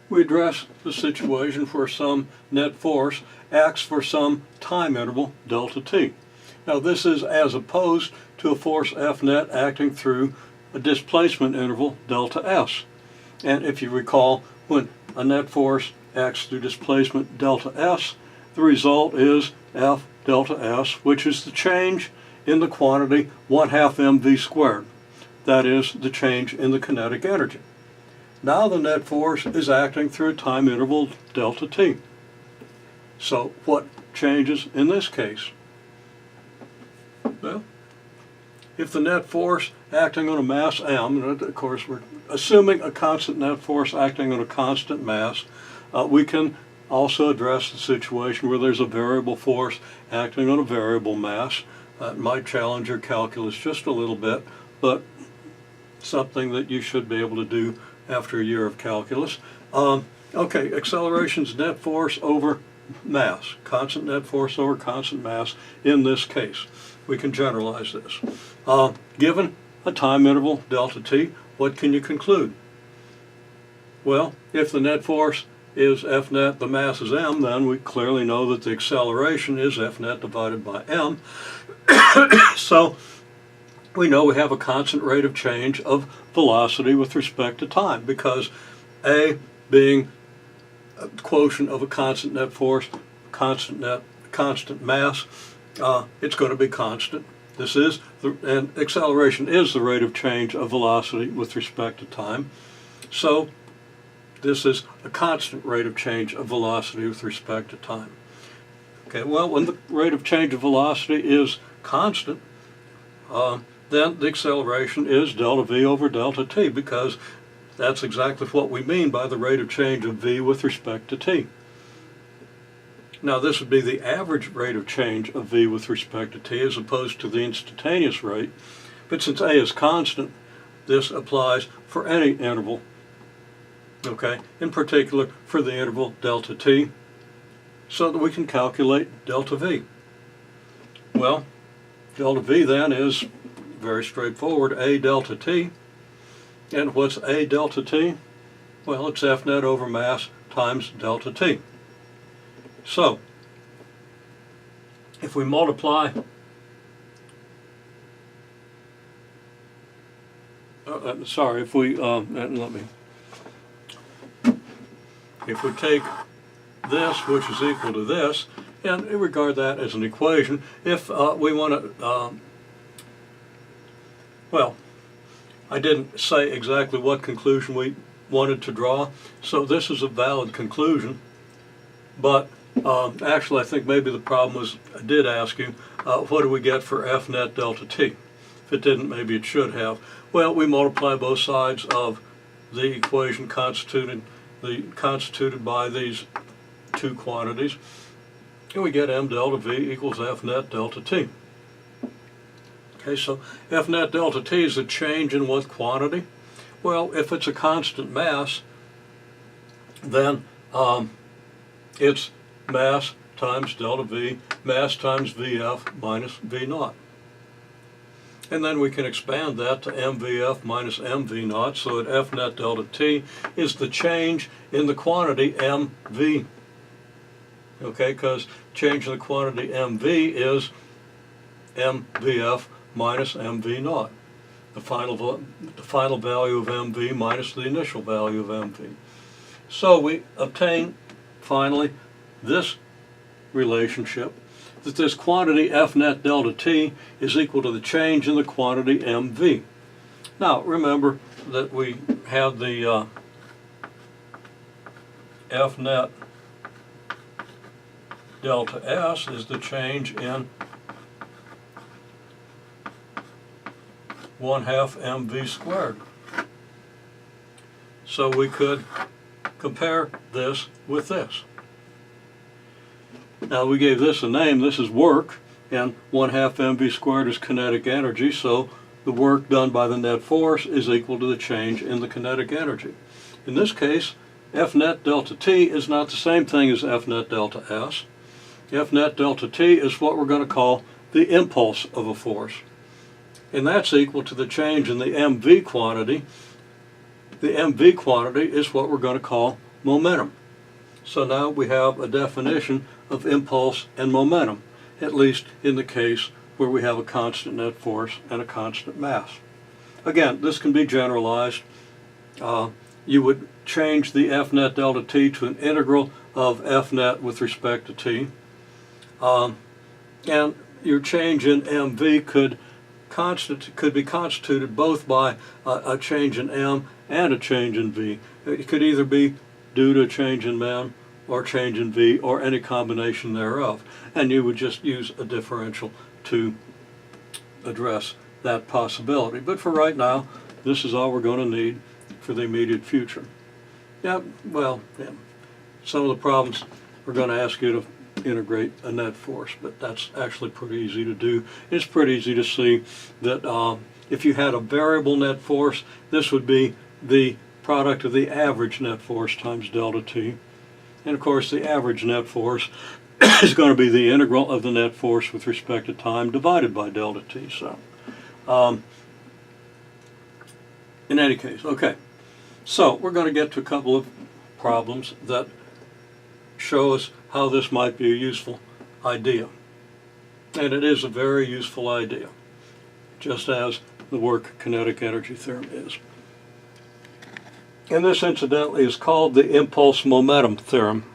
we address the situation where some net force acts for some time interval delta t. Now this is as opposed to a force F net acting through a displacement interval delta s. And if you recall, when a net force acts through displacement delta s, the result is F delta s, which is the change in the quantity 1/2 mv squared. That is the change in the kinetic energy. Now the net force is acting through a time interval delta t. So what changes in this case? Well, if the net force acting on a mass m, and of course we're assuming a constant net force acting on a constant mass, we can also address the situation where there's a variable force acting on a variable mass. It might challenge your calculus just a little bit, but something that you should be able to do after a year of calculus. Okay, acceleration's net force over mass, constant net force over constant mass in this case. We can generalize this. Given a time interval delta t, what can you conclude? Well, if the net force is F net, the mass is m, then we clearly know that the acceleration is F net divided by m. So we know we have a constant rate of change of velocity with respect to time, because A being a quotient of a constant net force, constant mass, it's going to be constant. This is, and acceleration is the rate of change of velocity with respect to time. So this is a constant rate of change of velocity with respect to time. Okay, well, when the rate of change of velocity is constant, then the acceleration is delta v over delta t, because that's exactly what we mean by the rate of change of v with respect to t. Now this would be the average rate of change of v with respect to t as opposed to the instantaneous rate, but since a is constant, this applies for any interval, okay, in particular for the interval delta t, so that we can calculate delta v. Well, delta v then is very straightforward, a delta t. And what's a delta t? Well, it's F net over mass times delta t. So, if we multiply, if we take this, which is equal to this, and regard that as an equation, if we want to, well, I didn't say exactly what conclusion we wanted to draw, so this is a valid conclusion, but actually I think maybe the problem was, I did ask you, what do we get for F net delta t? If it didn't, maybe it should have. Well, we multiply both sides of the equation constituted by these two quantities, and we get m delta v equals F net delta t. Okay, so F net delta t is a change in what quantity? Well, if it's a constant mass, then it's mass times delta v, mass times Vf minus V naught. And then we can expand that to mVf minus mV naught, so that F net delta t is the change in the quantity mV. Okay, because change in the quantity mV is mVf minus mV naught, the final value of mV minus the initial value of mV. So we obtain finally this relationship, that this quantity F net delta t is equal to the change in the quantity mV. Now remember that we have the F net delta s is the change in 1/2 mv squared. So we could compare this with this. Now we gave this a name, this is work, and 1/2 mv squared is kinetic energy, so the work done by the net force is equal to the change in the kinetic energy. In this case, F net delta t is not the same thing as F net delta s. F net delta t is what we're going to call the impulse of a force. And that's equal to the change in the mv quantity. The mv quantity is what we're going to call momentum. So now we have a definition of impulse and momentum, at least in the case where we have a constant net force and a constant mass. Again, this can be generalized. You would change the Fnet delta t to an integral of Fnet with respect to t. And your change in mv could be constituted both by a change in m and a change in v. It could either be due to a change in m or change in v or any combination thereof. And you would just use a differential to address that possibility. But for right now, this is all we're going to need for the immediate future. Yeah, some of the problems we're going to ask you to integrate a net force, but that's actually pretty easy to do. It's pretty easy to see that if you had a variable net force, this would be the product of the average net force times delta t. And of course the average net force is going to be the integral of the net force with respect to time divided by delta t. So in any case, okay. So we're going to get to a couple of problems that show us how this might be a useful idea. And it is a very useful idea, just as the work kinetic energy theorem is. And this, incidentally, is called the impulse momentum theorem.